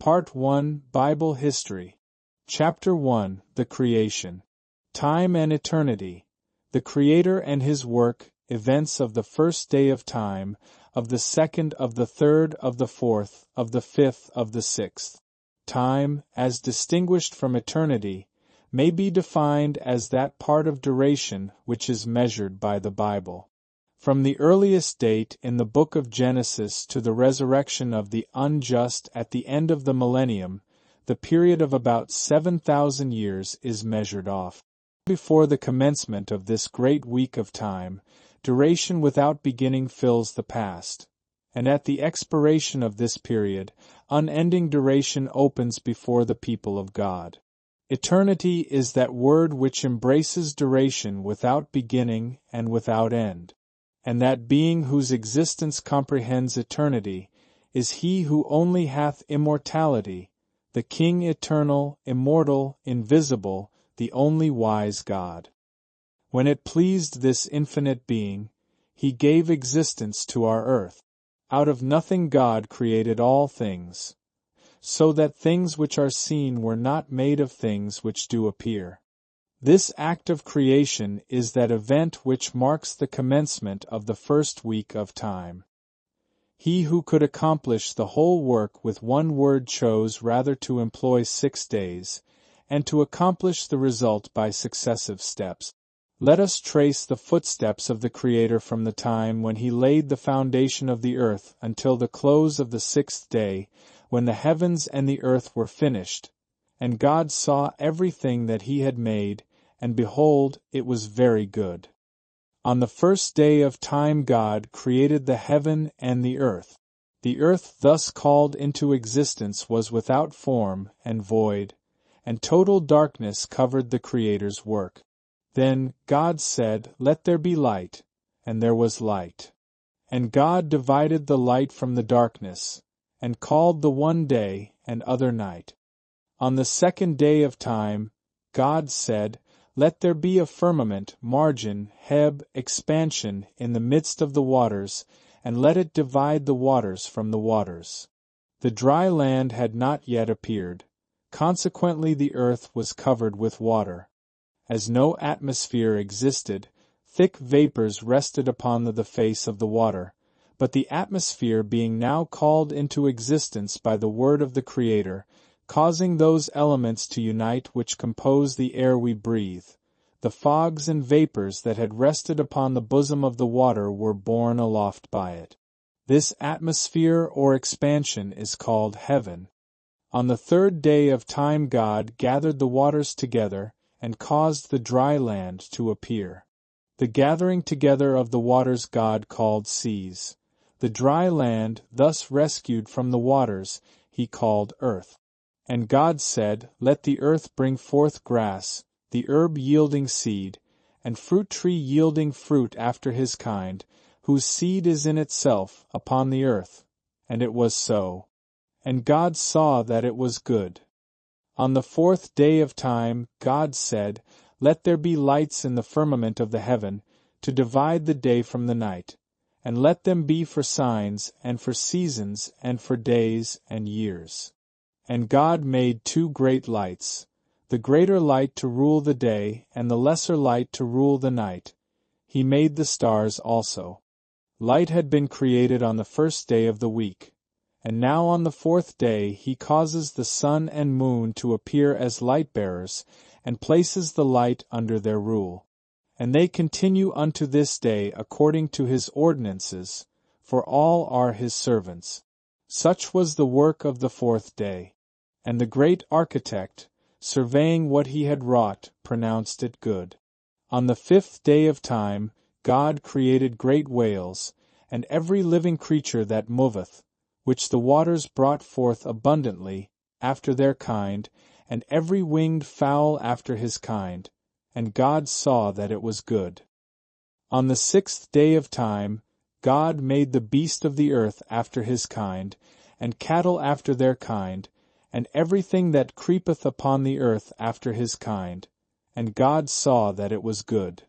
Part 1 Bible History. Chapter 1 The Creation. Time and Eternity. The Creator and His work, events of the first day of time, of the second, of the third, of the fourth, of the fifth, of the sixth. Time, as distinguished from eternity, may be defined as that part of duration which is measured by the Bible. From the earliest date in the book of Genesis to the resurrection of the unjust at the end of the millennium, the period of about 7,000 years is measured off. Before the commencement of this great week of time, duration without beginning fills the past, and at the expiration of this period, unending duration opens before the people of God. Eternity is that word which embraces duration without beginning and without end. And that being whose existence comprehends eternity is He who only hath immortality, the King eternal, immortal, invisible, the only wise God. When it pleased this infinite being, He gave existence to our earth. Out of nothing God created all things, so that things which are seen were not made of things which do appear. This act of creation is that event which marks the commencement of the first week of time. He who could accomplish the whole work with one word chose rather to employ 6 days, and to accomplish the result by successive steps. Let us trace the footsteps of the Creator from the time when He laid the foundation of the earth until the close of the 6th day, when the heavens and the earth were finished, and God saw everything that He had made, and behold, it was very good. On the first day of time God created the heaven and the earth. The earth thus called into existence was without form and void, and total darkness covered the Creator's work. Then God said, "Let there be light," and there was light. And God divided the light from the darkness, and called the one day and other night. On the second day of time, God said, "Let there be a firmament, margin, expansion in the midst of the waters, and let it divide the waters from the waters." The dry land had not yet appeared, consequently the earth was covered with water. As no atmosphere existed, thick vapors rested upon the face of the water, but the atmosphere being now called into existence by the word of the Creator, causing those elements to unite which compose the air we breathe, the fogs and vapors that had rested upon the bosom of the water were borne aloft by it. This atmosphere or expansion is called heaven. On the third day of time God gathered the waters together and caused the dry land to appear. The gathering together of the waters God called seas. The dry land, thus rescued from the waters, He called earth. And God said, "Let the earth bring forth grass, the herb yielding seed, and fruit tree yielding fruit after his kind, whose seed is in itself, upon the earth." And it was so. And God saw that it was good. On the fourth day of time, God said, "Let there be lights in the firmament of the heaven, to divide the day from the night, and let them be for signs, and for seasons, and for days and years." And God made 2 great lights, the greater light to rule the day, and the lesser light to rule the night. He made the stars also. Light had been created on the first day of the week, and now on the 4th day He causes the sun and moon to appear as light-bearers, and places the light under their rule. And they continue unto this day according to His ordinances, for all are His servants. Such was the work of the 4th day. And the great architect, surveying what he had wrought, pronounced it good. On the 5th day of time, God created great whales, and every living creature that moveth, which the waters brought forth abundantly, after their kind, and every winged fowl after his kind. And God saw that it was good. On the 6th day of time, God made the beast of the earth after his kind, and cattle after their kind, and everything that creepeth upon the earth after his kind. And God saw that it was good.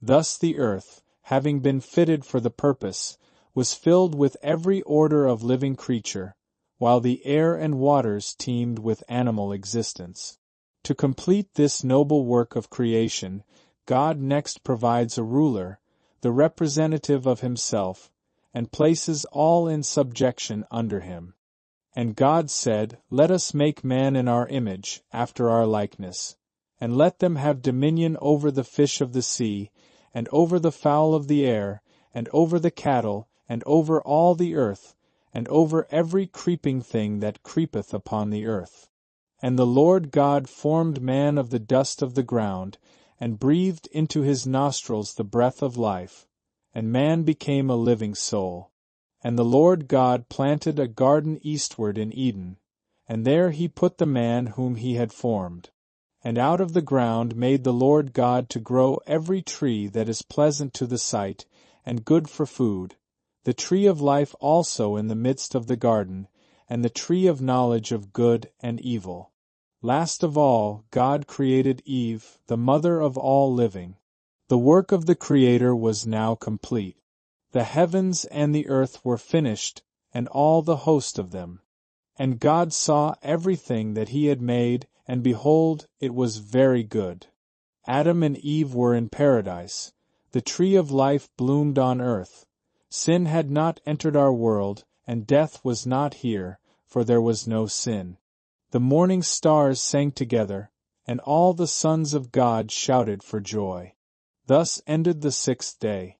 Thus the earth, having been fitted for the purpose, was filled with every order of living creature, while the air and waters teemed with animal existence. To complete this noble work of creation, God next provides a ruler, the representative of himself, and places all in subjection under him. And God said, "Let us make man in our image, after our likeness, and let them have dominion over the fish of the sea, and over the fowl of the air, and over the cattle, and over all the earth, and over every creeping thing that creepeth upon the earth." And the Lord God formed man of the dust of the ground, and breathed into his nostrils the breath of life, and man became a living soul. And the Lord God planted a garden eastward in Eden, and there he put the man whom he had formed. And out of the ground made the Lord God to grow every tree that is pleasant to the sight, and good for food, the tree of life also in the midst of the garden, and the tree of knowledge of good and evil. Last of all, God created Eve, the mother of all living. The work of the Creator was now complete. The heavens and the earth were finished, and all the host of them. And God saw everything that he had made, and behold, it was very good. Adam and Eve were in paradise. The tree of life bloomed on earth. Sin had not entered our world, and death was not here, for there was no sin. The morning stars sang together, and all the sons of God shouted for joy. Thus ended the 6th day.